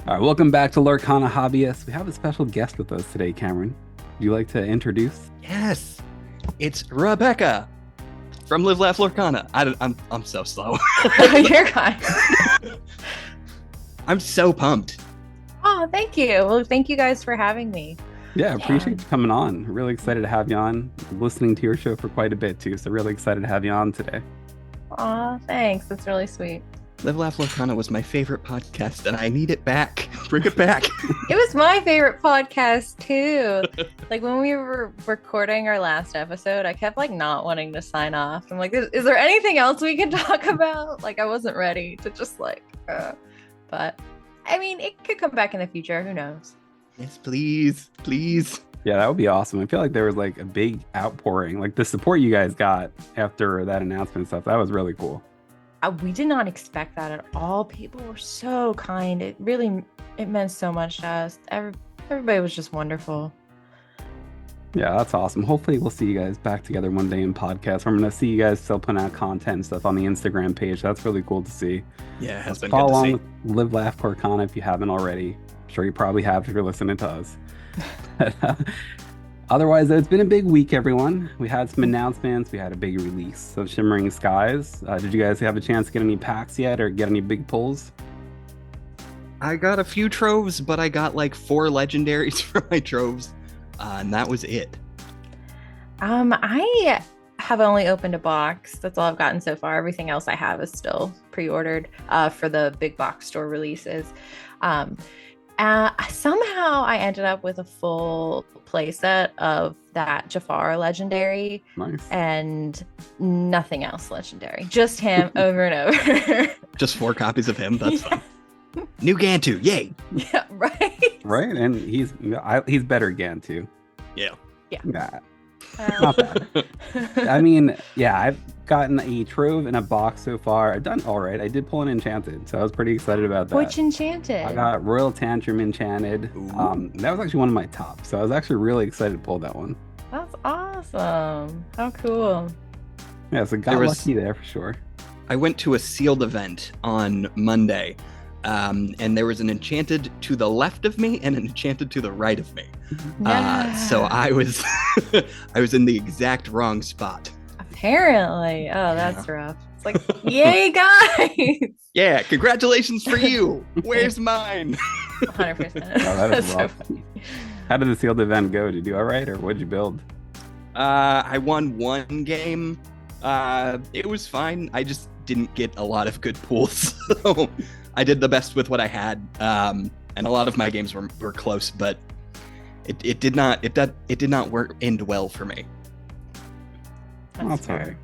All right, welcome back to Lorcana Hobbyists. We have a special guest with us today, Cameron. Would you like to introduce? Yes, it's Rebecca from Live Laugh Lorcana. I'm so slow. You're fine. I'm so pumped. Oh, thank you. Well, thank you guys for having me. Yeah, appreciate you coming on. Really excited to have you on. I'm listening to your show for quite a bit too, so really excited to have you on today. Aw, thanks. That's really sweet. Live Laugh Lorcana was my favorite podcast, and I need it back. Bring it back. It was my favorite podcast too. Like when we were recording our last episode, I kept like not wanting to sign off. I'm like, is there anything else we can talk about? Like I wasn't ready to just but I mean, it could come back in the future. Who knows? Yes, please. Yeah, that would be awesome. I feel like there was like a big outpouring, like the support you guys got after that announcement and stuff. That was really cool. We did not expect that at all. People were so kind. It meant so much to us. Everybody was just wonderful. Yeah, that's awesome. Hopefully we'll see you guys back together one day in podcast. I'm going to see you guys still putting out content and stuff on the Instagram page. That's really cool to see. Yeah, it has been Follow good to along see. with Live Laugh Lorcana if you haven't already. I'm sure you probably have if you're listening to us. Otherwise, it's been a big week, everyone. We had some announcements. We had a big release of Shimmering Skies. Did you guys have a chance to get any packs yet or get any big pulls? I got a few troves, but I got like 4 legendaries for my troves, and that was it. I have only opened a box. That's all I've gotten so far. Everything else I have is still pre-ordered for the big box store releases. Somehow I ended up with a full playset of that Jafar legendary. Nice. And nothing else legendary. Just him over and over. Just 4 copies of him. That's fine. New Gantu, yay! Yeah, right. Right, and he's better again too. Yeah. Yeah. Not bad. I mean, yeah, I've gotten a trove and a box so far. I've done all right. I did pull an enchanted, so I was pretty excited about that. Which enchanted? I got Royal Tantrum enchanted. That was actually one of my tops, so I was actually really excited to pull that one. That's awesome. How cool. Yeah, so got lucky there for sure. I went to a sealed event on Monday, and there was an enchanted to the left of me and an enchanted to the right of me. So I was I was in the exact wrong spot. Apparently. Oh, that's rough. It's like, yay, guys. Yeah, congratulations for you. Where's mine? 100%. Oh, that is That's rough. so funny. How did the sealed event go? Did you do all right, or what'd you build? I won 1 game. It was fine. I just didn't get a lot of good pools. So I did the best with what I had. And a lot of my games were close, but it did not end well for me. That's all right.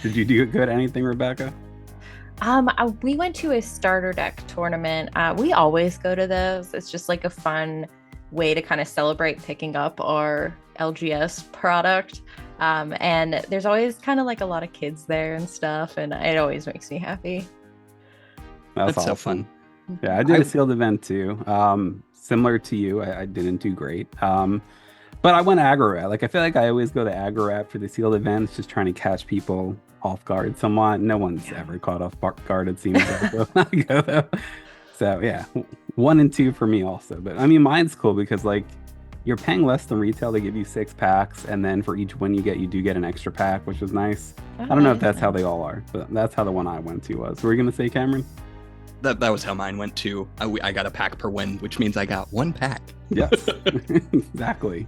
Did you do good? Anything, Rebecca? We went to a starter deck tournament. We always go to those. It's just like a fun way to kind of celebrate picking up our LGS product. And there's always kind of like a lot of kids there and stuff, and it always makes me happy. That's so awesome. fun. Yeah, I did a sealed event too. Similar to you, I didn't do great. But I went aggro rat. Like I feel like I always go to aggro rat for the sealed events, just trying to catch people off guard somewhat. No one's ever caught off guard, it seems. So yeah, 1 and 2 for me also. But I mean, mine's cool because like you're paying less than retail. They give you 6 packs, and then for each win you do get an extra pack, which was nice. I don't know if that's how they all are, but that's how the one I went to was. What were you gonna say, Cameron? That was how mine went too. I got a pack per win, which means I got 1 pack. Yes, exactly.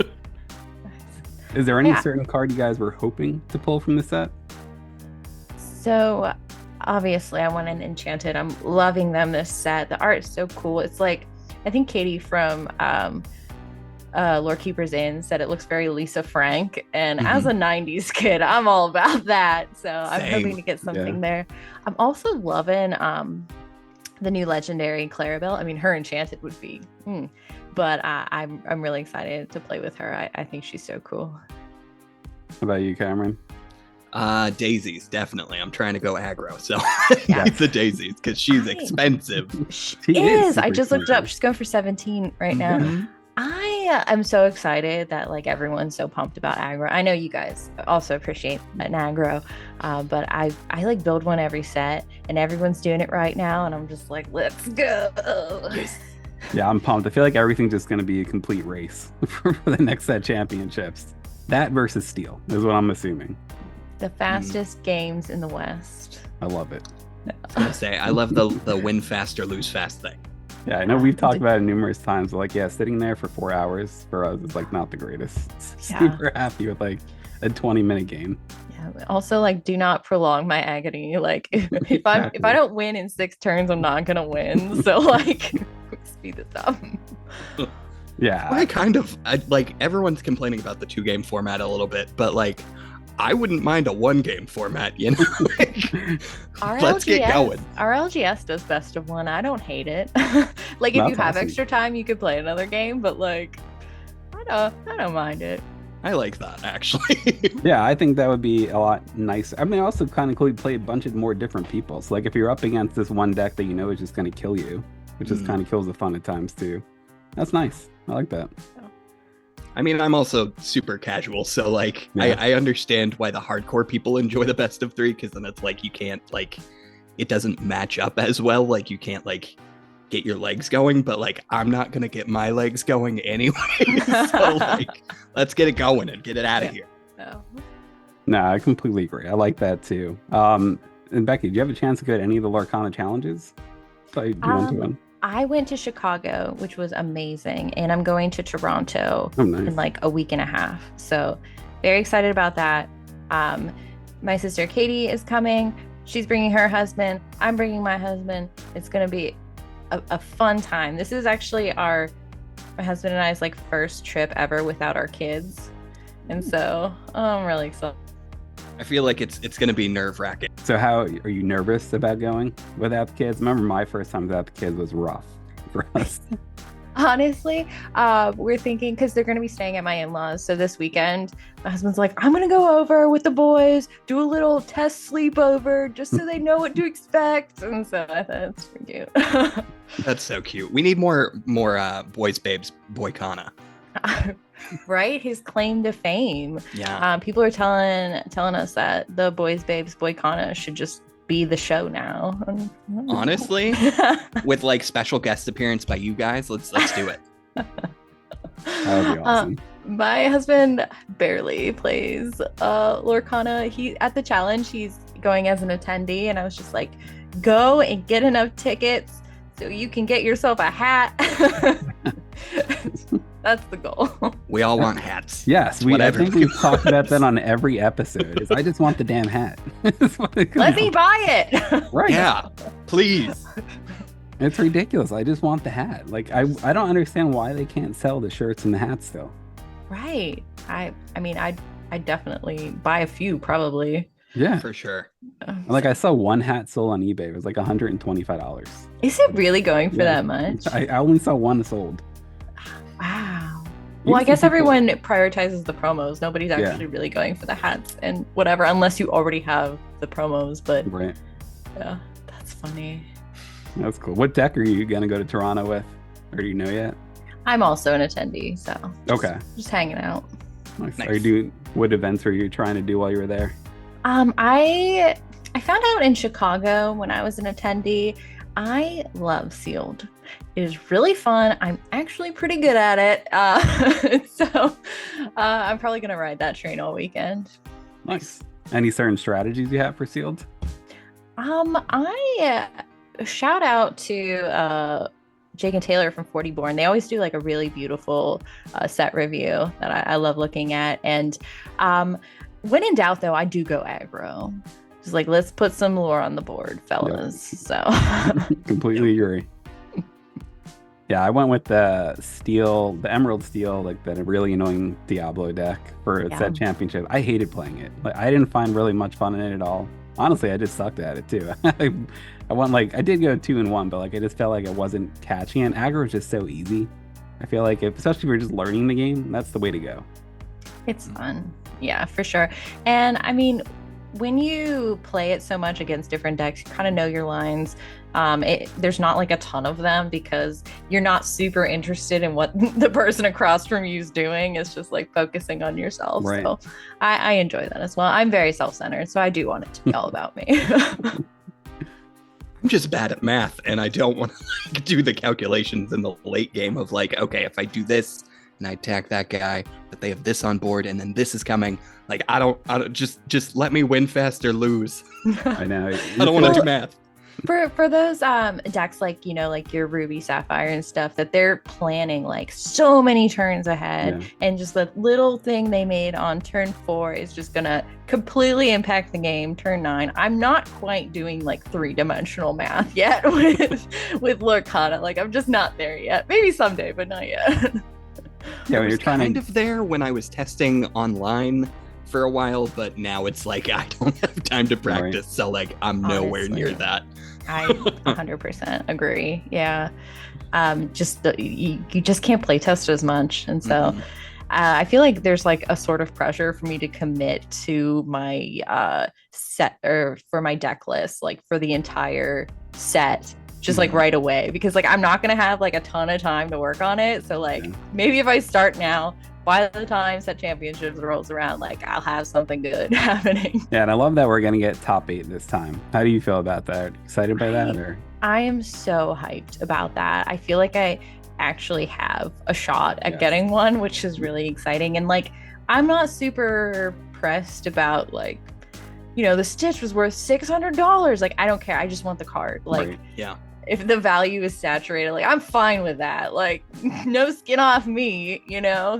Is there any certain card you guys were hoping to pull from the set? So obviously I went in Enchanted. I'm loving them this set. The art is so cool. It's like, I think Katie from Lore Keepers Inn said it looks very Lisa Frank, and as a 90s kid, I'm all about that. So I'm hoping to get something there. I'm also loving the new legendary Clarabelle. I mean, her Enchanted would be but I'm really excited to play with her. I think she's so cool. How about you, Cameron? Daisies, definitely. I'm trying to go aggro, so Yeah. the daisies, because she's expensive. She is. I just looked it up. She's going for 17 right now. I I am so excited that like everyone's so pumped about aggro. I know you guys also appreciate an aggro, but I like build one every set, and everyone's doing it right now, and I'm just like, let's go. Yeah, I'm pumped. I feel like everything's just going to be a complete race for the next set championships. That versus Steel is what I'm assuming. The fastest games in the West. I love it. I was gonna say, I love the win fast or lose fast thing. Yeah, I know we've talked about it numerous times, but like, yeah, sitting there for 4 hours for us is like not the greatest. Super happy with like a 20-minute game. Yeah. Also, like, do not prolong my agony. Like, if I don't win in 6 turns, I'm not gonna win. So like, speed this up. Yeah. I like everyone's complaining about the 2-game format a little bit, but like I wouldn't mind a 1-game format, you know? Let's get going. Our LGS does best of 1. I don't hate it. Like if you have extra time, you could play another game, but like I don't mind it. I like that actually. Yeah, I think that would be a lot nicer. I mean, also kind of cool to play a bunch of more different people. So like if you're up against this one deck that you know is just going to kill you, which just kind of kills the fun at times too. That's nice. I like that. I mean, I'm also super casual, so like I understand why the hardcore people enjoy the best of 3, because then it's like you can't like it doesn't match up as well. Like you can't like get your legs going, but like I'm not gonna get my legs going anyway. So like let's get it going and get it out of here. No, I completely agree. I like that too. And Becky, do you have a chance to go to any of the Lorcana challenges? I went to Chicago, which was amazing, and I'm going to Toronto in like a week and a half. So very excited about that. My sister Katie is coming. She's bringing her husband. I'm bringing my husband. It's going to be a fun time. This is actually my husband and I's like first trip ever without our kids. And so I'm really excited. I feel like it's going to be nerve-wracking. So how are you nervous about going without the kids? Remember my first time without the kids was rough for us. Honestly, we're thinking, because they're going to be staying at my in-laws. So this weekend, my husband's like, I'm going to go over with the boys, do a little test sleepover just so they know what to expect. And so I thought it's pretty cute. That's so cute. We need more Boys Babes Boycana. Right? His claim to fame. Yeah. People are telling us that the Boys Babes Boycana should just be the show now. Honestly, with like special guest appearance by you guys, let's do it. That would be awesome. My husband barely plays Lorcana. He at the challenge, he's going as an attendee, and I was just like, go and get enough tickets so you can get yourself a hat. That's the goal. We all want hats. Yes, I think we've talked about that on every episode. I just want the damn hat. Let me buy it. Right. Yeah, please. It's ridiculous. I just want the hat. Like I don't understand why they can't sell the shirts and the hats still. Right. I mean, I'd definitely buy a few, probably. Yeah, for sure. Like I saw one hat sold on eBay. It was like $125. Is it really going for that much? I only saw one sold. Wow. Well, I guess everyone prioritizes the promos. Nobody's actually really going for the hats and whatever, unless you already have the promos. But right. Yeah, that's funny. That's cool. What deck are you gonna go to Toronto with, or do you know yet? I'm also an attendee, so just hanging out. Nice. Are you doing? What events were you trying to do while you were there? I found out in Chicago when I was an attendee. I love Sealed. It is really fun. I'm actually pretty good at it. So I'm probably going to ride that train all weekend. Nice. Any certain strategies you have for Sealed? I shout out to Jake and Taylor from 40 Born. They always do like a really beautiful set review that I love looking at. And when in doubt, though, I do go aggro. Just like, let's put some lore on the board, fellas. So completely agree. Yeah, I went with the Emerald Steel, like that really annoying Diablo deck for a set championship. I hated playing it. Like I didn't find really much fun in it at all. Honestly, I just sucked at it too. I did go 2-1, but like I just felt like I wasn't catching it. Aggro is just so easy. I feel like especially if you're just learning the game, that's the way to go. It's fun. Yeah, for sure. And I mean, when you play it so much against different decks, you kind of know your lines. There's not like a ton of them because you're not super interested in what the person across from you is doing. It's just like focusing on yourself. Right. So I enjoy that as well. I'm very self-centered, so I do want it to be all about me. I'm just bad at math, and I don't want to like, do the calculations in the late game of like, okay, if I do this and I attack that guy, but they have this on board, and then this is coming. Like, I don't just let me win fast or lose. I know. I don't want to do math. For those decks like like your Ruby Sapphire and stuff that they're planning like so many turns ahead, and just the little thing they made on turn 4 is just gonna completely impact the game turn 9. I'm not quite doing like 3-dimensional math yet with Lorcana. Like I'm just not there yet. Maybe someday, but not yet. Yeah, when you're kind of there when I was testing online for a while, but now it's like I don't have time to practice, so like I'm nowhere near that. I 100% agree. Yeah, you just can't play test as much, and so I feel like there's like a sort of pressure for me to commit to my set or for my deck list, like for the entire set. Just like right away, because like I'm not gonna have like a ton of time to work on it. So like maybe if I start now, by the time set championships rolls around, like I'll have something good happening. Yeah, and I love that we're gonna get top 8 this time. How do you feel about that? Excited by that, or? I am so hyped about that. I feel like I actually have a shot at getting one, which is really exciting. And like I'm not super pressed about like, the Stitch was worth $600. Like I don't care. I just want the card. Like if the value is saturated, like I'm fine with that. Like no skin off me,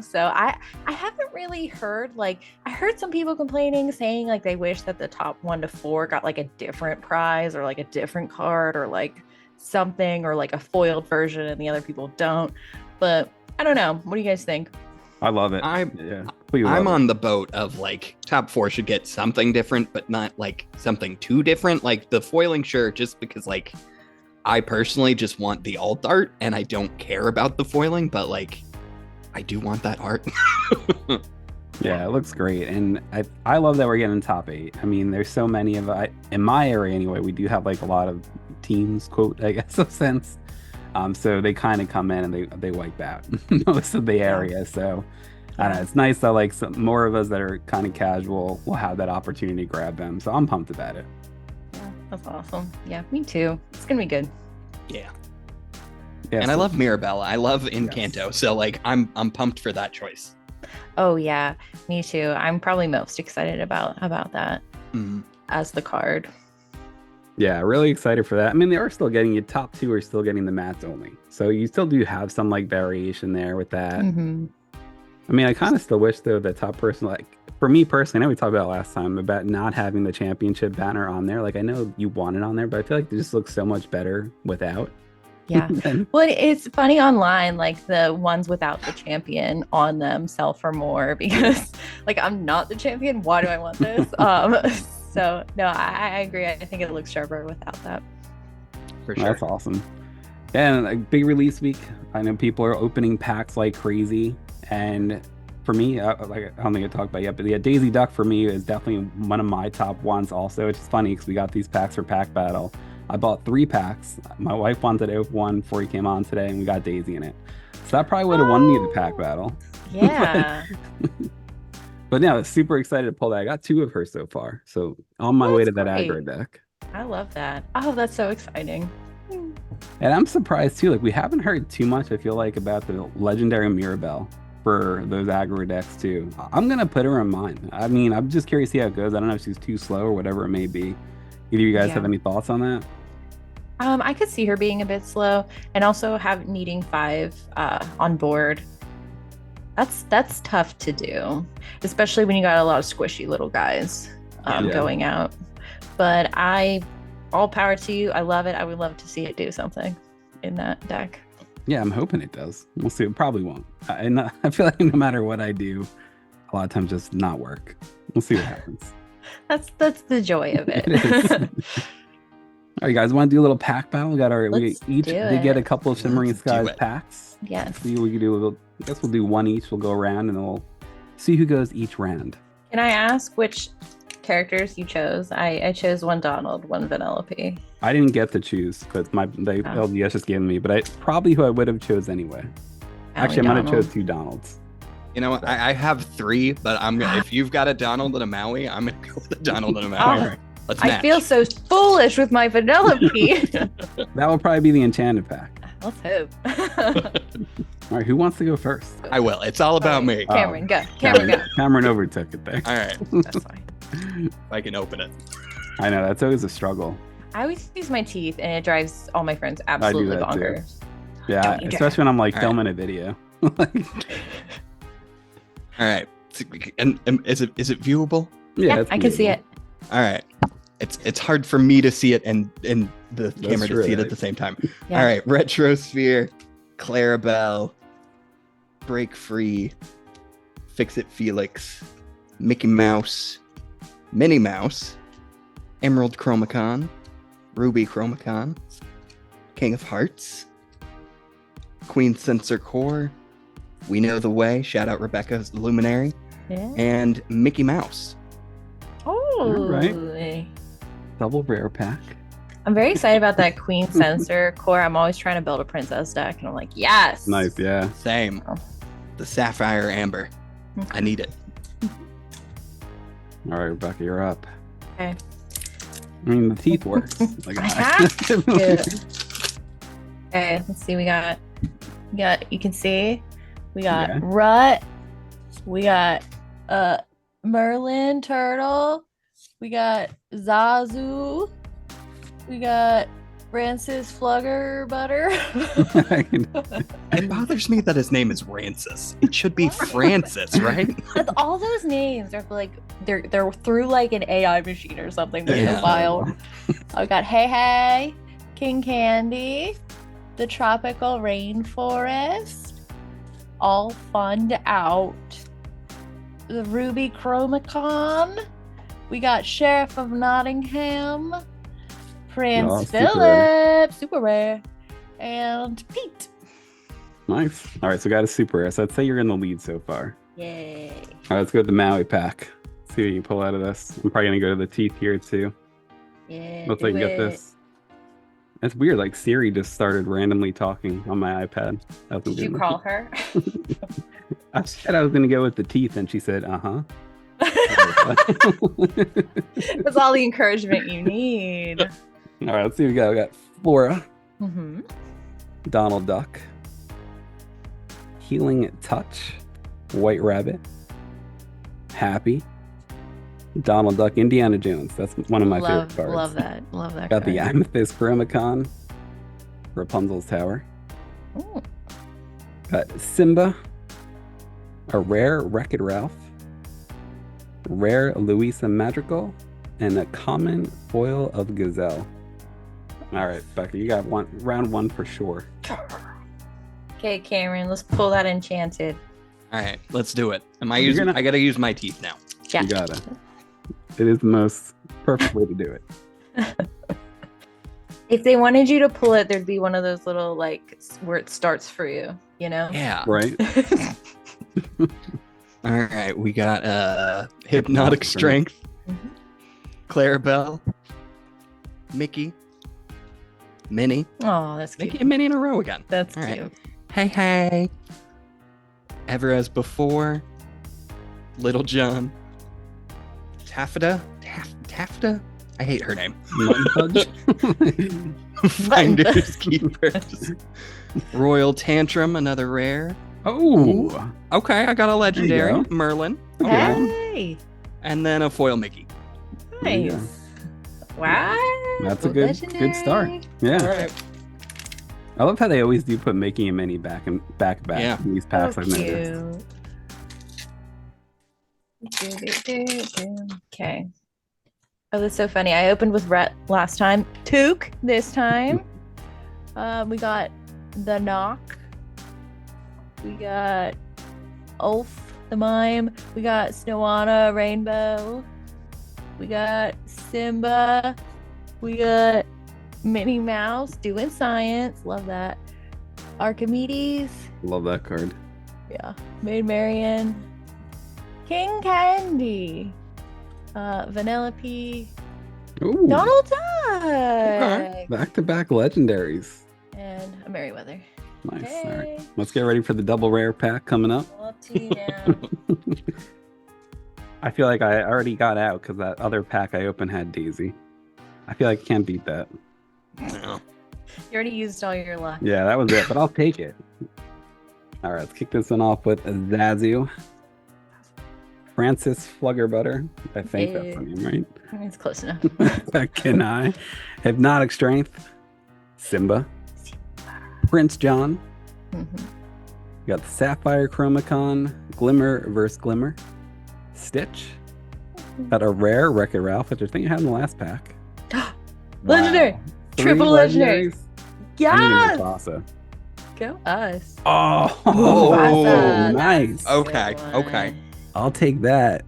So I haven't really heard, like I heard some people complaining, saying like they wish that the top 1 to 4 got like a different prize or like a different card or like something or like a foiled version and the other people don't. But I don't know. What do you guys think? I love it. I'm on the boat of like top 4 should get something different, but not like something too different. Like the foiling, sure, just because like I personally just want the alt art and I don't care about the foiling, but like I do want that art. Yeah, it looks great. And I love that we're getting top 8. I mean, there's so many of in my area anyway, we do have like a lot of teams, quote, I guess, of sense. So they kind of come in and they wipe out most of the area. So I don't know, it's nice that like some more of us that are kind of casual will have that opportunity to grab them. So I'm pumped about it. Yeah, that's awesome. Yeah, me too. It's gonna be good. Yeah, and I love Mirabella. I love Encanto. Yes. So like I'm pumped for that choice. Oh yeah, me too. I'm probably most excited about that as the card. Yeah, really excited for that. I mean, they are still getting you top 2 are still getting the mats only. So you still do have some like variation there with that. I mean, I kind of still wish though the top person, like for me personally, I know we talked about it last time about not having the championship banner on there. Like I know you want it on there, but I feel like it just looks so much better without. Yeah. Well, it's funny online, like the ones without the champion on them sell for more because like I'm not the champion. Why do I want this? So no, I agree. I think it looks sharper without that. For sure. That's awesome. And a big release week. I know people are opening packs like crazy. And for me, like I don't think I talked about it yet, but yeah, Daisy Duck for me is definitely one of my top ones also. It's just funny because we got these packs for Pack Battle. I bought 3 packs. My wife wanted to open one before he came on today, and we got Daisy in it. So that probably would have won me the Pack Battle. Yeah. But yeah, super excited to pull that. I got 2 of her so far. So on my way to that aggro deck. I love that. Oh, that's so exciting. And I'm surprised too. Like we haven't heard too much, I feel like, about the legendary Mirabelle for those aggro decks too. I'm going to put her in mine. I mean, I'm just curious to see how it goes. I don't know if she's too slow or whatever it may be. Either of you guys have any thoughts on that? I could see her being a bit slow and also needing 5 on board. That's tough to do, especially when you got a lot of squishy little guys going out. But all power to you. I love it. I would love to see it do something in that deck. Yeah, I'm hoping it does. We'll see. It probably won't. I feel like no matter what I do, a lot of times just not work. We'll see what happens. That's the joy of it. It is. All right, guys, want to do a little pack battle? We each get a couple of Shimmering Skies packs. Yes. See what we can do. I guess we'll do one each. We'll go around and then we'll see who goes each round. Can I ask which characters you chose. I chose one Donald, one Vanellope. I didn't get to choose, but the Oh. LDS just gave me. But I probably who I would have chose anyway. Actually, I might have chose 2 Donalds. You know what? I have 3, but I'm gonna. If you've got a Donald and a Maui, I'm gonna go with a Donald and a Maui. Let's match. I feel so foolish with my Vanellope. That will probably be the enchanted pack. Let's hope. All right, who wants to go first? I will. It's all about me. Cameron, go. Cameron, go. Cameron overtook it there. All right. That's fine. If I can open it. I know that's always a struggle. I always use my teeth, and it drives all my friends I do absolutely that too. bonkers. Yeah, Don't you dare. especially when I'm like All filming a video. All right. And is it viewable? Yeah, it's I can see beautiful. it. All right. It's hard for me to see it and the camera to true, see it at right? the same time. Yeah. All right. Retrosphere, Clarabelle, Break Free, Fix It Felix, Mickey Mouse, Minnie Mouse, Emerald Chromacon, Ruby Chromacon, King of Hearts, Queen Sensor Core, We Know the Way, shout out Rebecca's Luminary, Yeah. and Mickey Mouse. Oh, right. Double rare pack. I'm very excited about that Queen Sensor core. I'm always trying to build a princess deck, and I'm like, yes. Nice, yeah. Same. Oh. The Sapphire Amber. I need it. All right, Rebecca, you're up. Okay. I mean, the teeth work. Like, I have to. Okay, let's see. We got. You can see. We got Yeah. Rut. We got Merlin Turtle. We got Zazu. We got Francis Flugger Butter. It bothers me that his name is Rancis. It should be Francis, right? All those names are like they're through like an AI machine or something. They're Yeah. so wild. I got Hey, King Candy, the Tropical Rainforest, All Fund Out, the Ruby Chromacon. We got Sheriff of Nottingham, Prince Oh, Philip, super rare, and Pete. Nice. All right, so got a super rare. So I'd say you're in the lead so far. Yay. All right, let's go with the Maui pack. See what you can pull out of this. I'm probably gonna go to the teeth here too. Yeah. Looks like you get this. That's weird. Like Siri just started randomly talking on my iPad. Did you call her? I said I was gonna go with the teeth, and she said, "Uh-huh." That's all the encouragement you need. All right, let's see what we got. We got Flora, Mm-hmm. Donald Duck, Healing Touch, White Rabbit, Happy, Donald Duck, Indiana Jones. That's one of my favorite cards. Love that. Love that. Got the card. Amethyst Chromacon, Rapunzel's Tower. Ooh. Got Simba, a rare Wreck-It Ralph, rare Louisa Madrigal, and a common foil of Gazelle. All right, Becky, you got round one for sure. Okay, Cameron, let's pull that enchanted. All right, let's do it. You're gonna- I gotta use my teeth now. Yeah. You gotta. It is the most perfect way to do it. If they wanted you to pull it, there'd be one of those little like where it starts for you, you know? Yeah. Right? All right, we got Hypnotic Strength, Mhm. Clarabelle, Mickey, Minnie. Oh, that's cute. Mickey and Minnie in a row again. That's All cute. right. Hey. Ever as before, Little John, Taffeta. Taffeta? I hate her name. Mutton Fudge? Finders Keepers. Royal Tantrum, another rare. Oh, Okay, I got a legendary, go. Merlin. Hey, And then a foil Mickey. There you nice. Wow. that's a good start. Legendary. Yeah. All right. I love how they always do put Mickey and Minnie back Yeah. in these packs. So I've noticed. cute. Okay. Oh, that's so funny. I opened with Rhett last time. Took this time. We got the Knock. We got Ulf the Mime. We got Snowana Rainbow. We got Simba. We got Minnie Mouse doing science. Love that. Archimedes. Love that card. Yeah. Maid Marian. King Candy. Vanellope, Ooh, Donald Duck, back-to-back legendaries. and a Merryweather. Nice. Hey. All right, let's get ready for the double rare pack coming up. I feel like I already got out because that other pack I opened had Daisy. I feel like I can't beat that. No. You already used all your luck. Yeah, that was it, but I'll take it. All right, let's kick this one off with Zazu. Francis Fluggerbutter. I think that's the name, right? It's close enough. Kenai. Hypnotic Strength. Simba. Prince John. Mhm. You got the Sapphire Chromacon. Glimmer versus Glimmer. Stitch. Got a rare Wreck-It Ralph, which I think I had in the last pack. Legendary. Wow. Triple Three legendaries. legendaries? I Yes. need a Mufasa. Go us. Oh, Mufasa. nice. Okay, Good okay. one. I'll take that.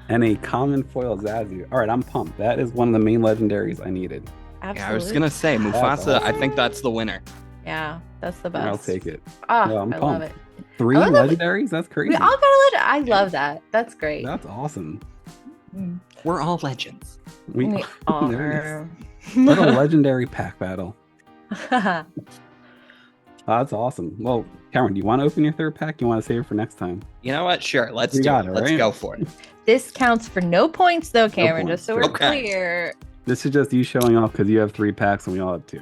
And a common foil Zazu. All right, I'm pumped. That is one of the main legendaries I needed. Absolutely. Yeah, I was gonna say Mufasa. I think that's the winner. Yeah, that's the best. I'll take it. Oh, Yeah, I'm I love pumped. it. 3 I love that we- legendaries? That's crazy. We all got a legend. I love that. That's great. That's awesome. Mm. We're all legends. We There it are. is. What a legendary pack battle. That's awesome. Well, Cameron, do you want to open your third pack? You want to save it for next time? You know what? Sure, let's You do got it. it, Let's right? go for it. This counts for no points, though, Cameron. points. Just so we're Okay. clear. This is just you showing off because you have 3 packs and we all have 2.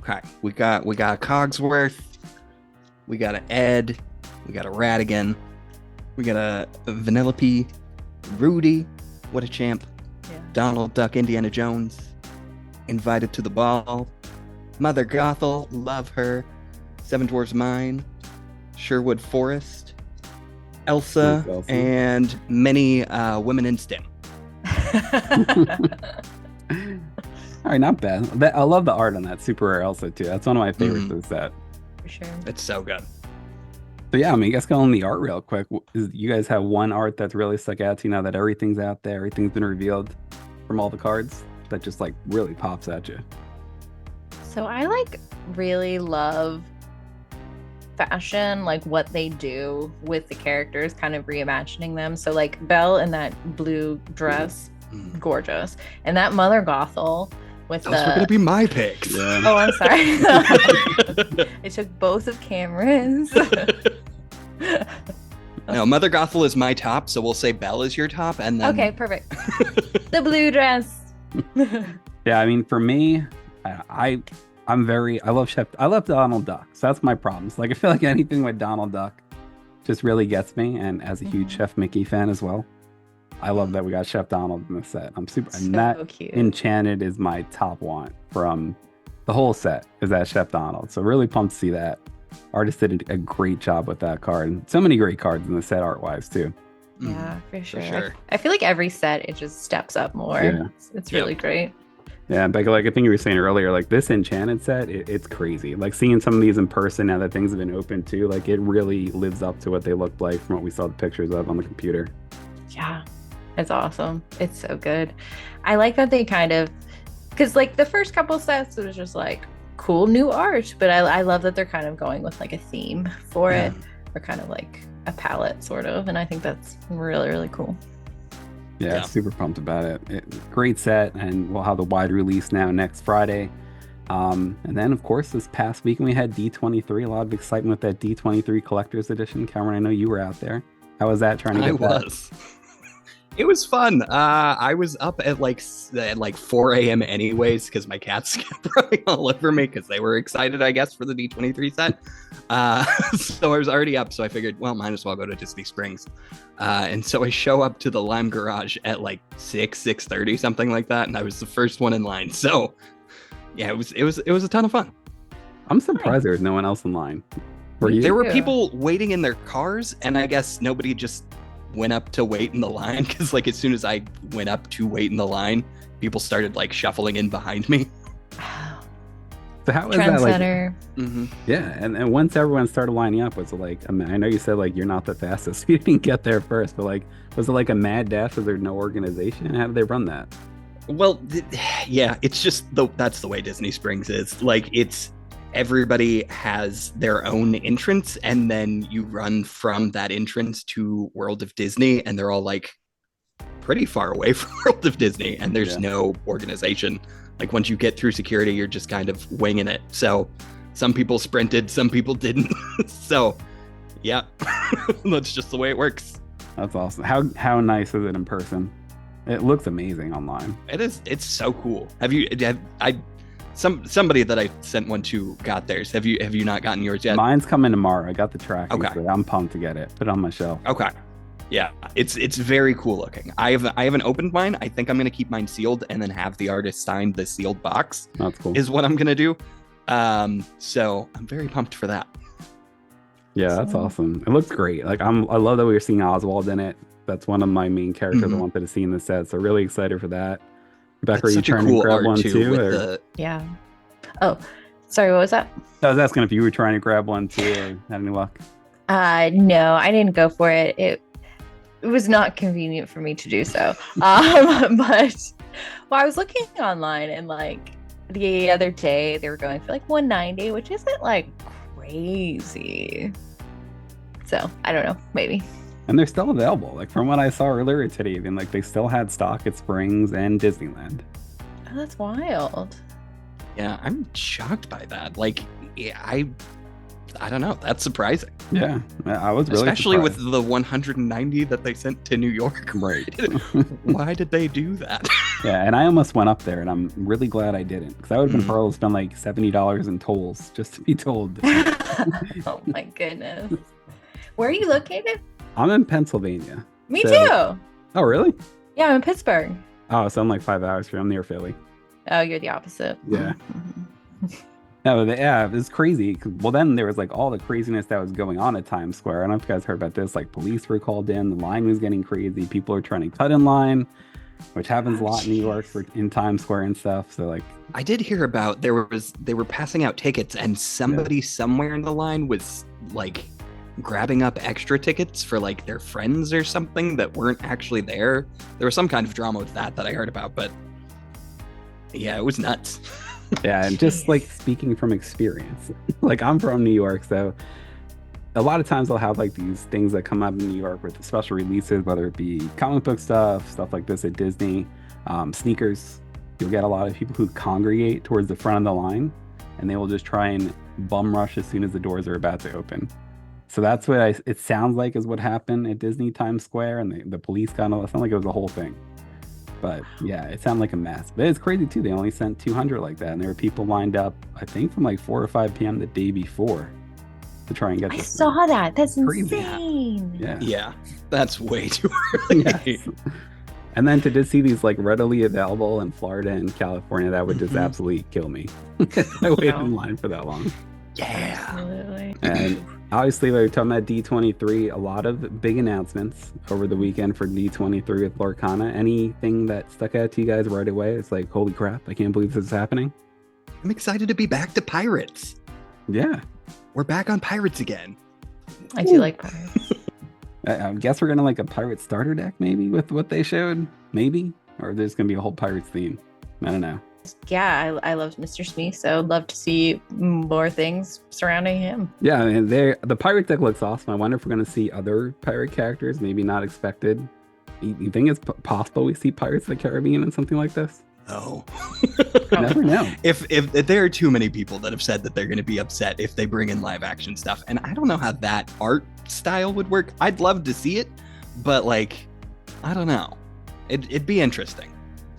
Okay, we got Cogsworth, we got an Ed, we got a Radigan, we got a Vanellope, Rudy, what a champ, Yeah. Donald Duck, Indiana Jones, Invited to the Ball, Mother Gothel, love her, Seven Dwarfs Mine, Sherwood Forest, Elsa, Thanks, Elsa. and many women in STEM. All right, not bad. I love the art on that super rare Elsa too. That's one of my favorites of the set. For sure. It's so good. So yeah, I mean, I guess go on the art real quick. You guys have one art that's really stuck out to you now that everything's out there, everything's been revealed from all the cards that just like really pops at you. So I really love fashion, like what they do with the characters, kind of reimagining them. So like Belle in that blue dress, gorgeous. And that Mother Gothel with Those were gonna be my picks. Yeah. Oh, I'm sorry. I took both of Cameron's. No, Mother Gothel is my top, so we'll say Belle is your top, and then Okay, perfect. The blue dress. Yeah, I mean, for me, I love Donald Duck, so that's my problem. So, like, I feel like anything with Donald Duck just really gets me. And as a huge Chef Mickey fan as well, I love that we got Chef Donald in the set. I'm super, So and that cute. Enchanted is my top want from the whole set. Is that Chef Donald? So really pumped to see that. Artist did a great job with that card, and so many great cards in the set art wise too. Yeah, for sure. sure. I feel like every set it just steps up more. Yeah. It's really great. Yeah, Becky, like I think you were saying earlier, like this Enchanted set, it's crazy. Like seeing some of these in person now that things have been opened too, like it really lives up to what they looked like from what we saw the pictures of on the computer. Yeah, it's awesome. It's so good. I like that they kind of, because like the first couple sets, it was just like cool new art, but I love that they're kind of going with like a theme for it, or kind of like a palette sort of, and I think that's really, really cool. Yeah, Yeah. super pumped about it. Great set, and we'll have the wide release now next Friday. And then, of course, this past weekend we had D23. A lot of excitement with that D23 Collector's Edition. Cameron, I know you were out there. How was that trying to get I that? was. It was fun. I was up at like 4 a.m. anyways because my cats kept running all over me because they were excited, I guess, for the D23 set. So I was already up, so I figured, well, might as well go to Disney Springs. And so I show up to the Lime Garage at like 6:30, something like that, and I was the first one in line. So yeah, it was a ton of fun. I'm surprised there was no one else in line. Were you? There were Yeah. people waiting in their cars, and I guess nobody just went up to wait in the line because like as soon as I went up to wait in the line, people started like shuffling in behind me. So how is that like? Trendsetter. Mm-hmm. Yeah, and once everyone started lining up, was it like? I mean, I know you said like you're not the fastest, you didn't get there first, but like, was it like a mad dash? Was there no organization? How did they run that? Well, yeah, it's just that's the way Disney Springs is. Like it's everybody has their own entrance, and then you run from that entrance to World of Disney, and they're all like pretty far away from World of Disney, and there's no organization. Like once you get through security, you're just kind of winging it. So some people sprinted, some people didn't. So yeah, that's just the way it works. That's awesome. How nice is it in person? It looks amazing online. It is. It's so cool. Somebody that I sent one to got theirs. Have you not gotten yours yet? Mine's coming tomorrow. I got the track. Okay. So I'm pumped to get it. Put it on my shelf. Okay. Yeah, it's very cool looking. I haven't opened mine. I think I'm gonna keep mine sealed and then have the artist sign the sealed box. That's cool. Is what I'm gonna do. So I'm very pumped for that. Yeah, that's awesome. It looks great. Like I love that we were seeing Oswald in it. That's one of my main characters I wanted to see in the set. So really excited for that. Rebecca, are you trying to grab one too? Yeah. Oh, sorry. What was that? I was asking if you were trying to grab one too or had any luck. No, I didn't go for it. It was not convenient for me to do so. But I was looking online and like the other day they were going for like $190, which isn't like crazy. So I don't know, maybe. And they're still available. Like from what I saw earlier today, even like they still had stock at Springs and Disneyland. Oh, that's wild. Yeah, I'm shocked by that. Like, yeah, I don't know. That's surprising. Yeah, I was really especially surprised. with the 190 that they sent to New York. Right. Why did they do that? Yeah, and I almost went up there, and I'm really glad I didn't, because I would have been probably spend like $70 in tolls just to be told. Oh my goodness. Where are you located? I'm in Pennsylvania. Me too. Oh, really? Yeah, I'm in Pittsburgh. Oh, so I'm like 5 hours from. I'm near Philly. Oh, you're the opposite. Yeah. No, yeah, it was crazy. Well, then there was like all the craziness that was going on at Times Square. I don't know if you guys heard about this. Like police were called in. The line was getting crazy. People are trying to cut in line, which happens a lot in New York in Times Square and stuff. So like, I did hear about they were passing out tickets, and somebody somewhere in the line was like grabbing up extra tickets for like their friends or something that weren't actually there. There was some kind of drama with that I heard about, but yeah, it was nuts. Yeah, and just like speaking from experience, like I'm from New York, so a lot of times I'll have like these things that come up in New York with special releases, whether it be comic book stuff like this at Disney, sneakers. You'll get a lot of people who congregate towards the front of the line, and they will just try and bum rush as soon as the doors are about to open. So that's what it sounds like is what happened at Disney Times Square, and the police got all. It sounded like it was the whole thing. But yeah, it sounded like a mess. But it's crazy too. They only sent 200 like that, and there were people lined up, I think, from like 4 or 5 p.m. the day before to try and get. I saw that. That's crazy. Insane. Yeah, that's way too early. Yes. And then to just see these like readily available in Florida and California, that would just absolutely kill me. I waited in line for that long. Yeah. Absolutely. And obviously, we were talking about D23, a lot of big announcements over the weekend for D23 with Lorcana. Anything that stuck out to you guys right away? It's like, holy crap, I can't believe this is happening. I'm excited to be back to Pirates. Yeah. We're back on Pirates again. I do like pirates. I guess we're going to like a pirate starter deck maybe with what they showed, maybe? Or there's going to be a whole pirates theme. I don't know. Yeah, I loved Mr. Smee, so I'd love to see more things surrounding him. Yeah, and the pirate deck looks awesome. I wonder if we're going to see other pirate characters, maybe not expected. You think it's possible we see Pirates of the Caribbean in something like this? No. You never know. If there are too many people that have said that they're going to be upset if they bring in live action stuff, and I don't know how that art style would work. I'd love to see it, but like, I don't know. It'd be interesting.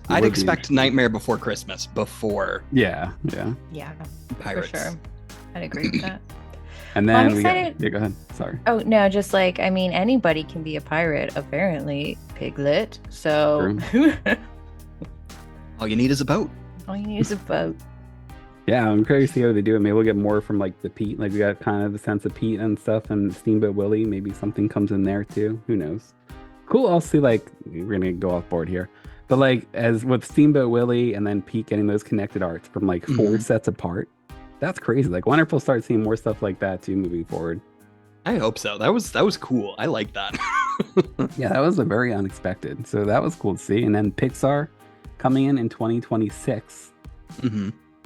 I'd expect Nightmare Before Christmas before. Yeah. Pirates. For sure. I'd agree with that. And then I'm excited. Yeah, go ahead. Sorry. Oh no, just like anybody can be a pirate. Apparently, Piglet. So All you need is a boat. all you need is a boat. Yeah, I'm curious to see how they do it. Maybe we'll get more from like the Pete. Like we got kind of the sense of Pete and stuff, and Steamboat Willie. Maybe something comes in there too. Who knows? Cool. I'll see. Like we're gonna go off board here. But like as with Steamboat Willie and then Pete getting those connected arts from like 4 sets apart, that's crazy. Like wonder if we'll start seeing more stuff like that too moving forward. I hope so. That was cool. I like that. Yeah, that was a very unexpected. So that was cool to see. And then Pixar coming in 2026.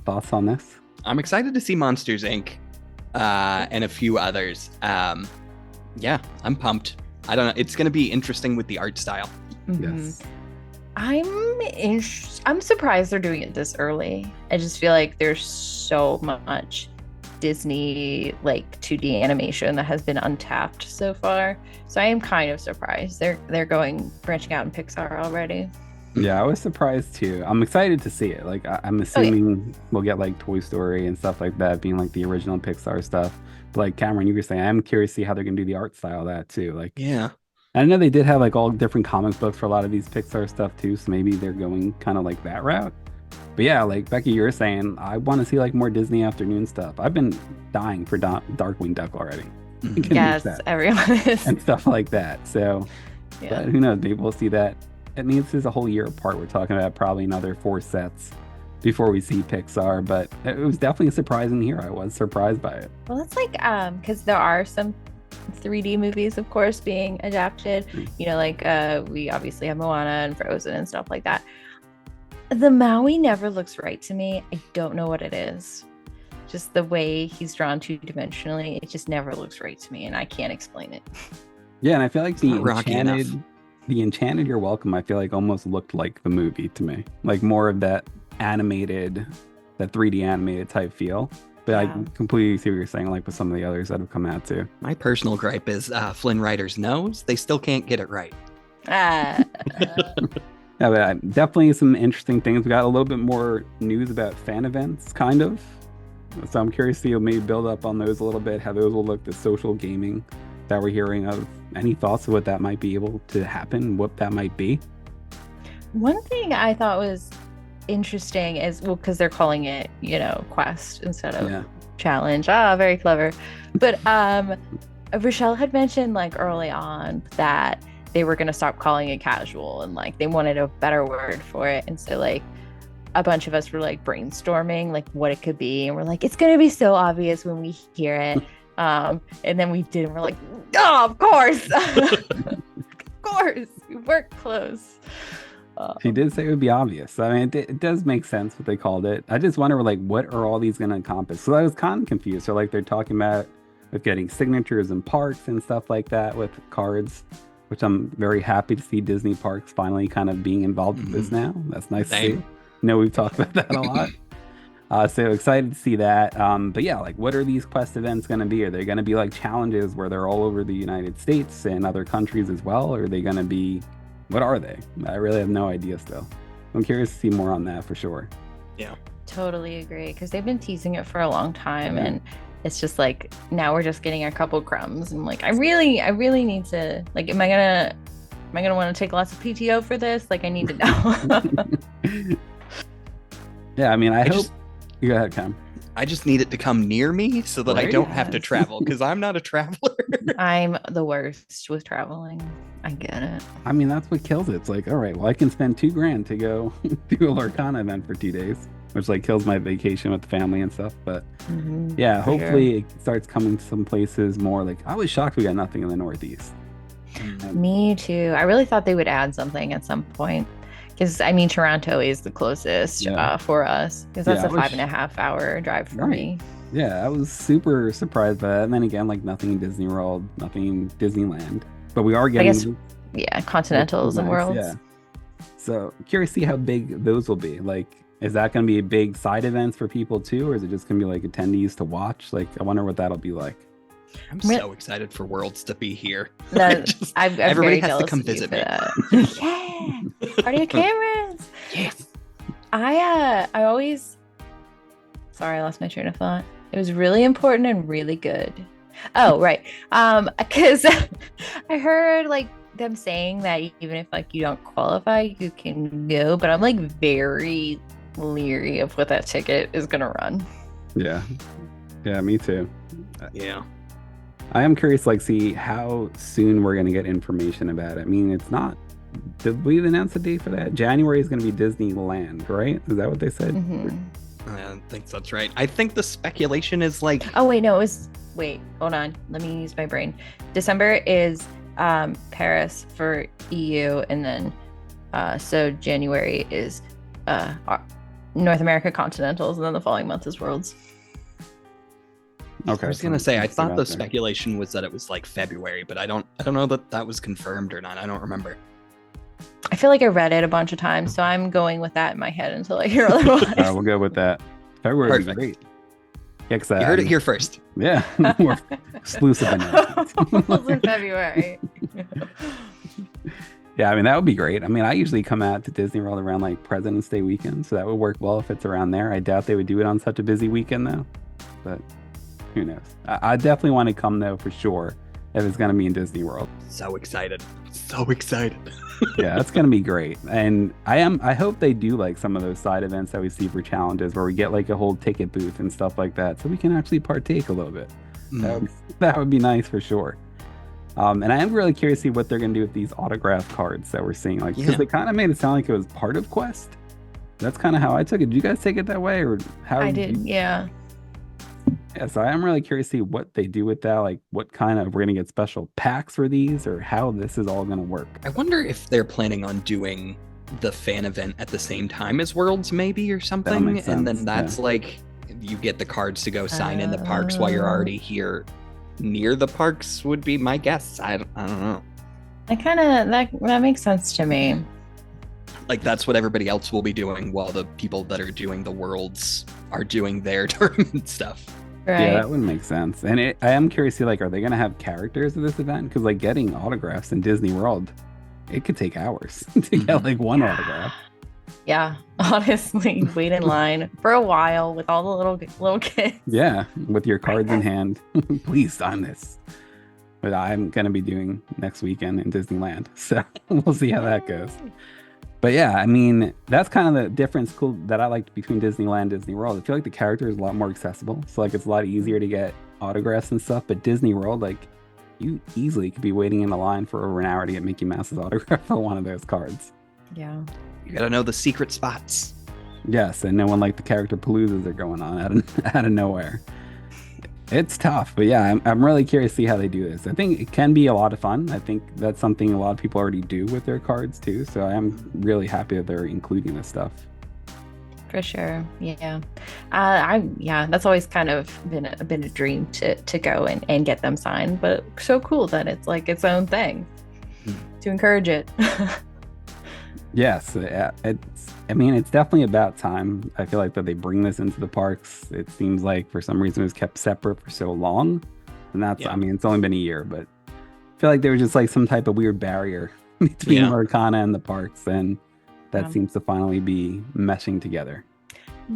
Thoughts on this? I'm excited to see Monsters Inc. And a few others. Yeah, I'm pumped. I don't know. It's going to be interesting with the art style. Yes. I'm surprised they're doing it this early. I just feel like there's so much Disney like 2D animation that has been untapped so far. So I am kind of surprised they're branching out in Pixar already. Yeah, I was surprised too. I'm excited to see it. Like I'm assuming we'll get like Toy Story and stuff like that, being like the original Pixar stuff. But like Cameron, you were saying, I'm curious to see how they're gonna do the art style of that too. Like, Yeah. I know they did have like all different comic books for a lot of these Pixar stuff too, so maybe they're going kind of like that route. But yeah, like Becky, you were saying, I want to see like more Disney afternoon stuff. I've been dying for Darkwing Duck already. Yes, everyone is. And stuff like that. So, Yeah. but who knows? Maybe we'll see that. I mean, this is a whole year apart. We're talking about probably another 4 sets before we see Pixar. But it was definitely surprising here. I was surprised by it. Well, it's like because there are some 3D movies, of course, being adapted. You know, like we obviously have Moana and Frozen and stuff like that. The Maui never looks right to me. I don't know what it is. Just the way he's drawn 2-dimensionally, it just never looks right to me, and I can't explain it. Yeah, and I feel like It's not rocky enough. the Enchanted You're Welcome, I feel like almost looked like the movie to me. Like more of that animated, that 3D animated type feel. But I Yeah. completely see what you're saying, like with some of the others that have come out too. My personal gripe is Flynn Rider's nose. They still can't get it right. Ah, Yeah, but definitely some interesting things. We got a little bit more news about fan events, kind of. So I'm curious to maybe build up on those a little bit, how those will look, the social gaming that we're hearing of. Any thoughts of what that might be able to happen, what that might be? one thing I thought was interesting is, well, because they're calling it, you know, quest instead of Yeah. challenge. Very clever. But Rochelle had mentioned like early on that they were going to stop calling it casual and like they wanted a better word for it. And so like a bunch of us were like brainstorming like what it could be, and we're like, it's going to be so obvious when we hear it. And then we did, and we're like, oh, of course. Of course, we worked close. She did say it would be obvious. I mean, it does make sense what they called it. I just wonder, like, what are all these going to encompass? So I was kind of confused. So, like, they're talking about with getting signatures in parks and stuff like that with cards, which I'm very happy to see Disney Parks finally kind of being involved with this now. That's nice to see. Same. You know, we've talked about that a lot. So excited to see that. But yeah, like, what are these quest events going to be? Are they going to be like challenges where they're all over the United States and other countries as well? Or are they going to be, what are they? I really have no idea still. I'm curious to see more on that for sure. Yeah. Totally agree, because they've been teasing it for a long time, Yeah. and it's just like now we're just getting a couple crumbs. And like, I really need to, like, am I gonna want to take lots of PTO for this? Like, I need to know. Yeah, I mean, I hope. just- Go ahead, Cam. I just need it to come near me so that I Right? don't have to Yes. travel because I'm not a traveler. I'm the worst with traveling. I get it. I mean, that's what kills it. It's like, all right, well, I can spend $2,000 to go do a Lorcana event for 2 days, which like kills my vacation with the family and stuff. But Mhm, yeah, for hopefully it starts coming to some places more. Like, I was shocked we got nothing in the Northeast. sure. Me too. I really thought they would add something at some point. Because I mean, Toronto is the closest Yeah. For us, because that's Yeah, a I was- 5.5-hour drive for Right. me. Yeah, I was super surprised by that. And then again, like nothing in Disney World, nothing in Disneyland. But we are getting guess Yeah, Continentals and nice, Worlds. Yeah. So curious to see how big those will be. Like, is that going to be a big side events for people too, or is it just going to be like attendees to watch? Like, I wonder what that'll be like. I'm Re- so excited for Worlds to be here. No, Just- I'm everybody very has to jealous come of you visit for me. that. Yeah, party of cameras. Yes. I always. Sorry, I lost my train of thought. It was really important and really good. Oh, right. Because I heard like them saying that even if like you don't qualify, you can go. But I'm like very leery of what that ticket is gonna run. Yeah. Yeah, me too. Yeah. I am curious, like, see how soon we're going to get information about it. I mean, it's not. Did we announce the date for that? January is going to be Disneyland, right? Is that what they said? Mhm. I think that's right. I think the speculation is like Oh wait, no, it was. Wait, hold on. Let me use my brain. December is Paris for EU, and then so January is North America Continentals, and then the following month is Worlds. Okay. I was so gonna say I let's thought get the out there. speculation was that it was like February, but I don't know that that was confirmed or not. I don't remember. I feel like I read it a bunch of times, so I'm going with that in my head until I hear otherwise. All right, we'll go with that. February would be Perfect. great. Yeah, 'cause, You heard it here first. Yeah, more exclusive announcements. Almost in February. Yeah, I mean, that would be great. I mean, I usually come out to Disney World around like President's Day weekend, so that would work well if it's around there. I doubt they would do it on such a busy weekend though, but who knows? I definitely want to come though for sure if it's going to be in Disney World. So excited. So excited. Yeah, that's going to be great. And I hope they do like some of those side events that we see for challenges where we get like a whole ticket booth and stuff like that so we can actually partake a little bit. That would be nice for sure. And I am really curious to see what they're going to do with these autograph cards that we're seeing. Like, because they kind of made it sound like it was part of Quest. That's kind of how I took it. Did you guys take it that way, or how? I did, yeah. Yeah, so I am really curious to see what they do with that. Like, what kind of, we're going to get special packs for these, or how this is all going to work. I wonder if they're planning on doing the fan event at the same time as Worlds, maybe, or something. And then that's like, you get the cards to go sign in the parks while you're already here. Near the parks would be my guess. I don't know. That makes sense to me. Like, that's what everybody else will be doing while the people that are doing the Worlds are doing their tournament stuff. Right. Yeah, that would make sense. And I am curious to see, like, are they going to have characters at this event? Because, like, getting autographs in Disney World, it could take hours to get, like, one autograph. Yeah, honestly, wait in line for a while with all the little kids. Yeah, with your cards in hand. Please sign this. But I'm going to be doing next weekend in Disneyland. So we'll see how that goes. But yeah, I mean, that's kind of the difference that I liked between Disneyland and Disney World. I feel like the character is a lot more accessible. So like it's a lot easier to get autographs and stuff. But Disney World, like you easily could be waiting in a line for over an hour to get Mickey Mouse's autograph for one of those cards. Yeah. You gotta know the secret spots. Yes, and then when like the character paloozas are going on out of nowhere. It's tough, but yeah, I'm really curious to see how they do this. I think it can be a lot of fun. I think that's something a lot of people already do with their cards too. So I am really happy that they're including this stuff. For sure, yeah. That's always kind of been a dream to go and get them signed. But so cool that it's like its own thing to encourage it. Yes, it's definitely about time. I feel like that they bring this into the parks. It seems like for some reason it was kept separate for so long. And that's, I mean, it's only been a year, but I feel like there was just like some type of weird barrier between Lorcana and the parks. And that seems to finally be meshing together.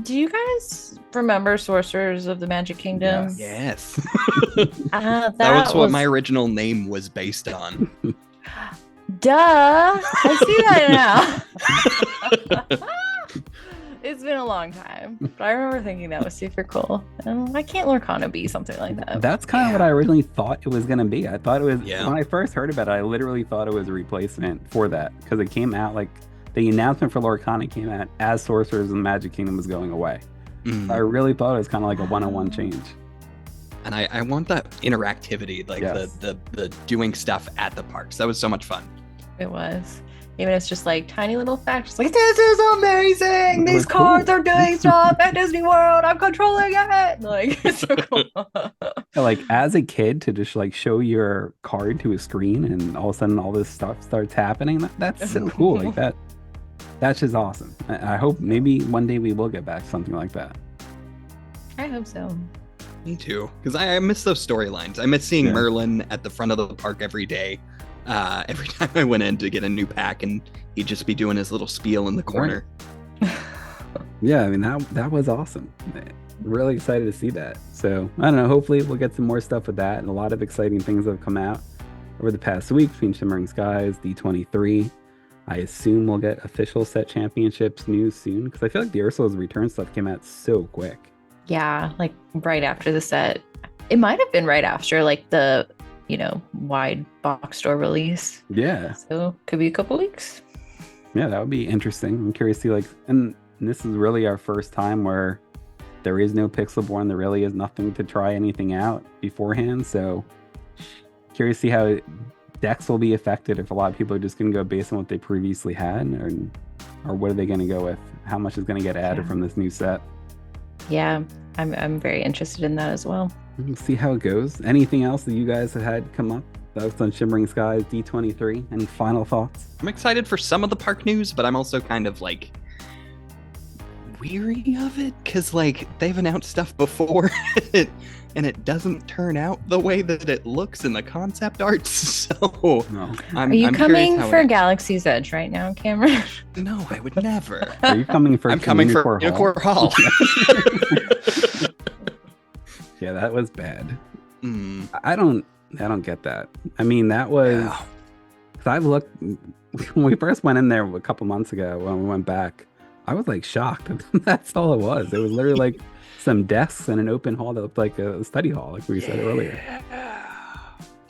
Do you guys remember Sorcerers of the Magic Kingdom? Yes. That was what my original name was based on. Duh! I see that now. It's been a long time, but I remember thinking that was super cool. And why can't Lorcana be something like that? That's kind of what I originally thought it was going to be. I thought it was, when I first heard about it, I literally thought it was a replacement for that. Because it came out, like, the announcement for Lorcana came out as Sorcerers of the Magic Kingdom was going away. I really thought it was kind of like a one-on-one change. And I want that interactivity, like the doing stuff at the parks. That was so much fun. It was. Even it's just like tiny little facts, like, this is amazing. These cards are doing stuff at Disney World. I'm controlling it. Like, it's so cool. Like as a kid to just like show your card to a screen and all of a sudden all this stuff starts happening. That's so cool. Like that's just awesome. I hope maybe one day we will get back to something like that. I hope so. Me too, because I miss those storylines. I miss seeing Merlin at the front of the park every day. Every time I went in to get a new pack, and he'd just be doing his little spiel in the corner. Yeah, I mean that was awesome. Really excited to see that. So I don't know. Hopefully we'll get some more stuff with that, and a lot of exciting things have come out over the past week between Shimmering Skies, D23. I assume we'll get official set championships news soon, because I feel like the Ursula's Return stuff came out so quick. Yeah, like right after the set. It might have been right after like the, wide box store release. Yeah. So could be a couple weeks. Yeah, that would be interesting. I'm curious to see and this is really our first time where there is no Pixelborn. There really is nothing to try anything out beforehand. So curious to see how decks will be affected, if a lot of people are just going to go based on what they previously had, or what are they going to go with? How much is going to get added from this new set? Yeah, I'm very interested in that as well. We'll see how it goes. Anything else that you guys have had come up That's on Shimmering Skies D23. Any final thoughts? I'm excited for some of the park news, but I'm also kind of like weary of it because like they've announced stuff before and it doesn't turn out the way that it looks in the concept art. So No. Are you coming for Galaxy's Edge right now, Cameron? No, I would never. Are you coming for I'm coming for Unicorn Hall? Hall. Yeah, that was bad. Mm, I don't get that. I mean, that was yeah. because I've looked when we first went in there a couple months ago when we went back. I was like shocked. That's all it was. It was literally like some desks and an open hall that looked like a study hall, like we said earlier.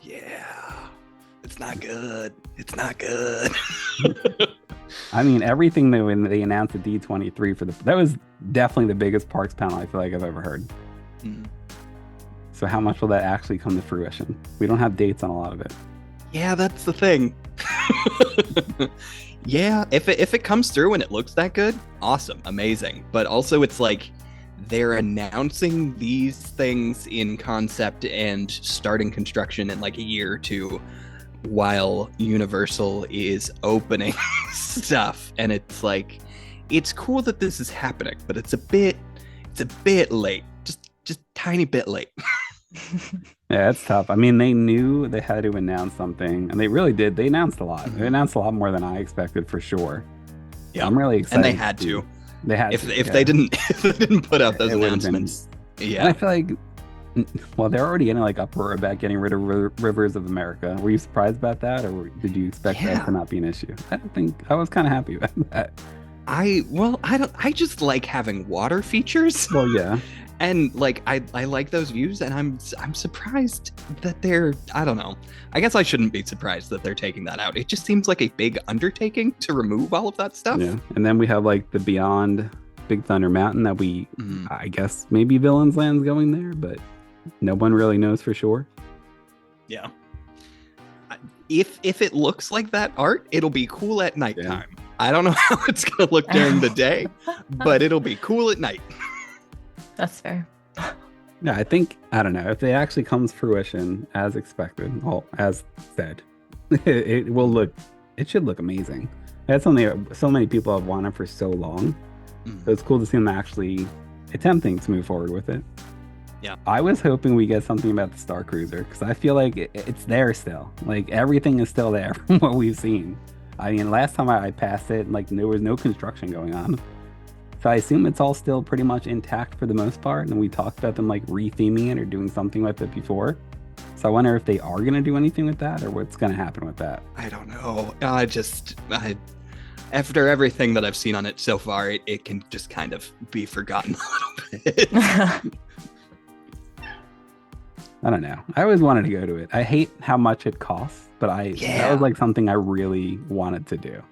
Yeah. It's not good. It's not good. I mean, everything that when they announced the D23 that was definitely the biggest parks panel I feel like I've ever heard. Mm. So how much will that actually come to fruition? We don't have dates on a lot of it. Yeah, that's the thing. Yeah, if it comes through and it looks that good, awesome, amazing. But also it's like they're announcing these things in concept and starting construction in like a year or two while Universal is opening stuff. And it's like, it's cool that this is happening, but it's a bit late. Just tiny bit late. Yeah, it's tough. I mean, they knew they had to announce something, and they really did. They announced a lot. They announced a lot more than I expected, for sure. Yeah, I'm really excited. And they had to. They had if to, if yeah. they didn't put out those It would've been- announcements. And Yeah. I feel like, well, they're already in like uproar about getting rid of Rivers of America. Were you surprised about that, or did you expect that to not be an issue? I don't think I was kind of happy about that. I just like having water features. Well, yeah. And like I like those views, and I'm surprised that I don't know. I guess I shouldn't be surprised that they're taking that out. It just seems like a big undertaking to remove all of that stuff. Yeah. And then we have like the Beyond Big Thunder Mountain that I guess maybe Villains Land's going there, but no one really knows for sure. Yeah. If it looks like that art, it'll be cool at nighttime. Yeah. I don't know how it's gonna look during the day, but it'll be cool at night. That's fair. Yeah, I don't know if it actually comes to fruition as expected, well, as said, it should look amazing. That's something so many people have wanted for so long. So it's cool to see them actually attempting to move forward with it. Yeah. I was hoping we get something about the Star Cruiser because I feel like it's there still. Like everything is still there from what we've seen. I mean, last time I passed it, like there was no construction going on. So I assume it's all still pretty much intact for the most part. And we talked about them like retheming it or doing something with it before. So I wonder if they are going to do anything with that or what's going to happen with that. I don't know. After everything that I've seen on it so far, it can just kind of be forgotten a little bit. I don't know. I always wanted to go to it. I hate how much it costs, but that was like something I really wanted to do.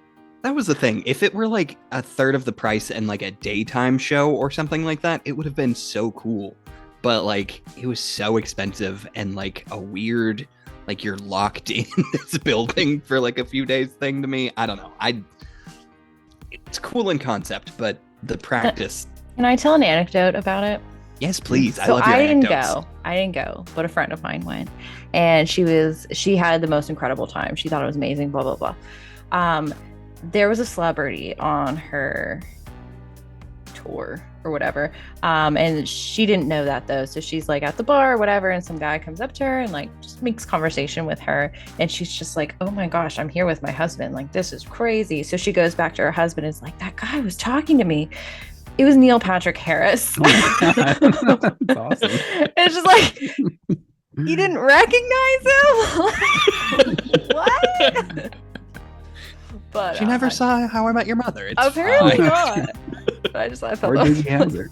That was the thing. If it were like a third of the price and like a daytime show or something like that, it would have been so cool. But like it was so expensive and like a weird, like you're locked in this building for like a few days thing to me. I don't know. It's cool in concept, but the practice. Can I tell an anecdote about it? Yes, please. So I love your anecdotes. I didn't go, but a friend of mine went, and she had the most incredible time. She thought it was amazing. Blah blah blah. There was a celebrity on her tour or whatever, and she didn't know that though. So she's like at the bar or whatever, and some guy comes up to her and like just makes conversation with her, and she's just like, "Oh my gosh, I'm here with my husband. Like this is crazy." So she goes back to her husband and is like, "That guy was talking to me." It was Neil Patrick Harris. Oh that's awesome. It's just like, you didn't recognize him? What? But she never saw How I Met Your Mother. It's apparently fine. not. But I felt or Dizzy Hazard.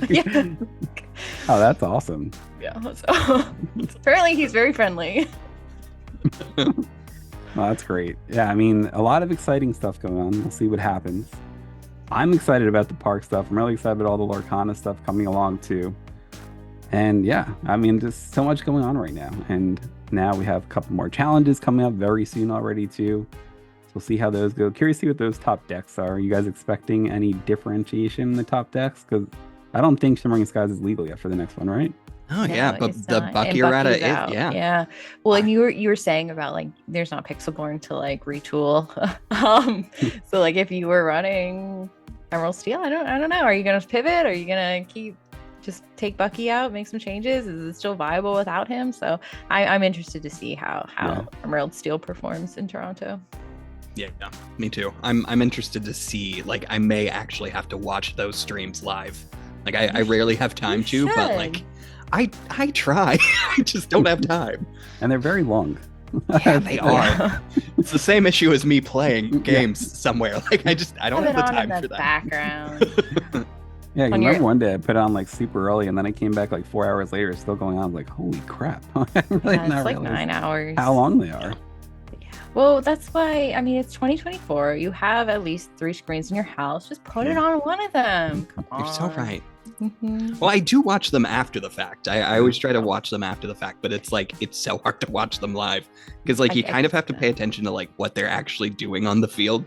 Yeah. Oh, that's awesome. Yeah. So apparently he's very friendly. Well, that's great. Yeah, I mean, a lot of exciting stuff going on. We'll see what happens. I'm excited about the park stuff. I'm really excited about all the Lorcana stuff coming along too. And yeah, I mean, just so much going on right now. And now we have a couple more challenges coming up very soon already too. So we'll see how those go. Curious to see what those top decks are. Are you guys expecting any differentiation in the top decks? Because I don't think Shimmering Skies is legal yet for the next one, right? Oh No, yeah, but it's the not. Bucky And errata Bucky's is out. yeah. Yeah. Well, and you were saying about like there's not Pixelborn to like retool. So like if you were running Emerald Steel, I don't know. Are you gonna pivot? Are you gonna just take Bucky out, make some changes? Is it still viable without him? So I'm interested to see how Emerald Steel performs in Toronto. Yeah, me too. I'm interested to see. Like, I may actually have to watch those streams live. Like, I rarely have time to, but like, I try. I just don't have time. And they're very long. Yeah, they are. It's the same issue as me playing games somewhere. Like, I don't have the time for that. Background. Yeah, you remember one day I put it on like super early, and then I came back like 4 hours later, it's still going on. I was like, holy crap! I really Yeah, it's like 9 hours. How long they are? Well, that's why, I mean, it's 2024. You have at least 3 screens in your house. Just put it on one of them. Come on. You're so right. Well, I do watch them after the fact. I always try to watch them after the fact, but it's like, it's so hard to watch them live because like you kind of have to pay attention to like what they're actually doing on the field.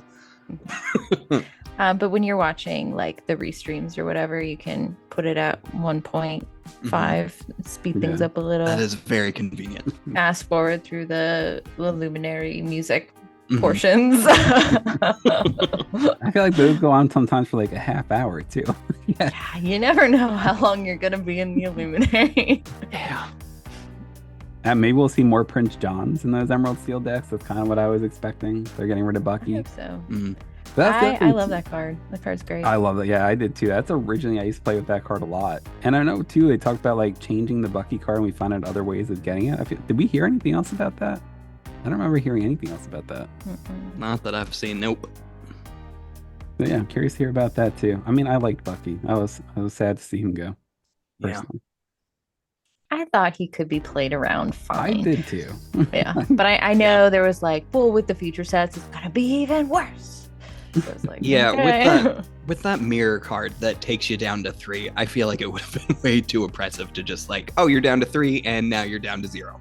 But when you're watching like the restreams or whatever, you can put it at 1.5, speed things up a little. That is very convenient. Fast forward through the luminary music portions. I feel like those go on sometimes for like a half hour too. Yeah, you never know how long you're gonna be in the luminary. Yeah. And maybe we'll see more Prince Johns in those Emerald Steel decks. That's kind of what I was expecting. They're getting rid of Bucky. I hope so. I love that card. That card's great. I love it. Yeah, I did too. That's originally, I used to play with that card a lot. And I know too, they talked about like changing the Bucky card and we found out other ways of getting it. Did we hear anything else about that? I don't remember hearing anything else about that. Not that I've seen. Nope. But yeah, I'm curious to hear about that too. I mean, I liked Bucky. I was sad to see him go. Personally. I thought he could be played around fine. I did too. Yeah. But I know there was like, well, with the future sets, it's gonna be even worse. So it's like, okay. with that mirror card that takes you down to 3, I feel like it would have been way too oppressive to just like, oh, you're down to 3 and now you're down to 0.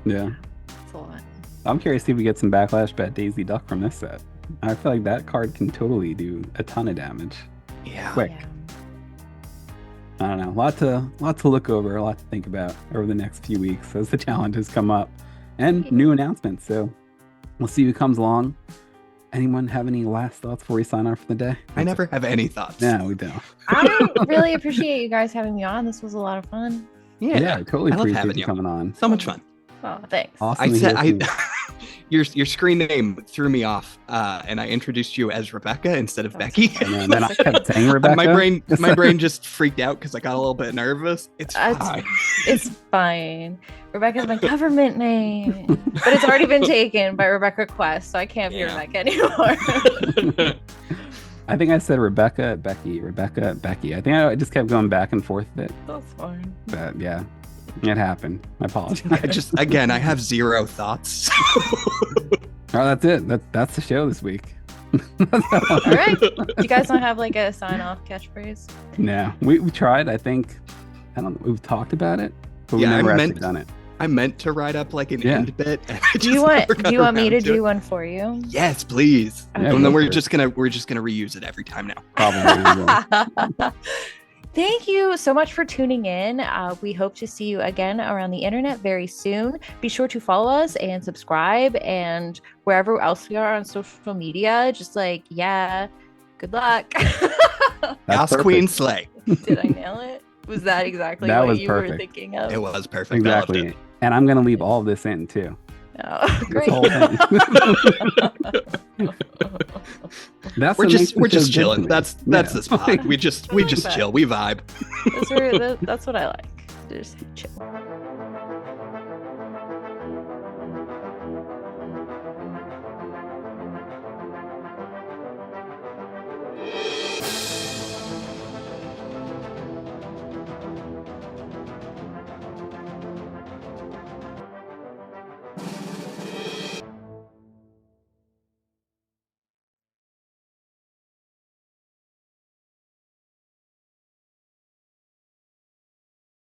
Yeah. That's a lot. I'm curious to see if we get some backlash about Daisy Duck from this set. I feel like that card can totally do a ton of damage. Yeah. Quick. Yeah. I don't know. A lot to look over, a lot to think about over the next few weeks as the challenges come up and new announcements. So we'll see who comes along. Anyone have any last thoughts before we sign off for the day? I never have any thoughts. No, we don't. I really appreciate you guys having me on. This was a lot of fun. Yeah, I totally love appreciate having you coming on. So much fun. Oh, thanks. Awesome. I said your screen name threw me off, and I introduced you as Rebecca instead of Becky. And then I kept saying Rebecca. my brain just freaked out because I got a little bit nervous. It's fine. It's fine. Rebecca's my government name, but it's already been taken by Rebecca Quest, so I can't be Rebecca anymore. I think I said Rebecca, Becky. I think I just kept going back and forth with it. That's fine. But yeah, it happened. I apologize. I have 0 thoughts. Oh, that's it. That's the show this week. All right. You guys don't have like a sign off catchphrase? No, we tried. I think we've talked about it, but we've never actually done it. I meant to write up like an end bit. Do you want me to do one for you? Yes, please. Okay. And then we're just gonna reuse it every time now. Probably. Thank you so much for tuning in. We hope to see you again around the internet very soon. Be sure to follow us and subscribe, and wherever else we are on social media. Just like, good luck. House Queen Slay. Did I nail it? Was that exactly that what was you perfect. were thinking of? It was perfect. Exactly. I loved it. And I'm gonna leave all of this in too. Oh, great. We're just chilling. That's the spot. We just chill. We vibe. That's what I like. Just chill.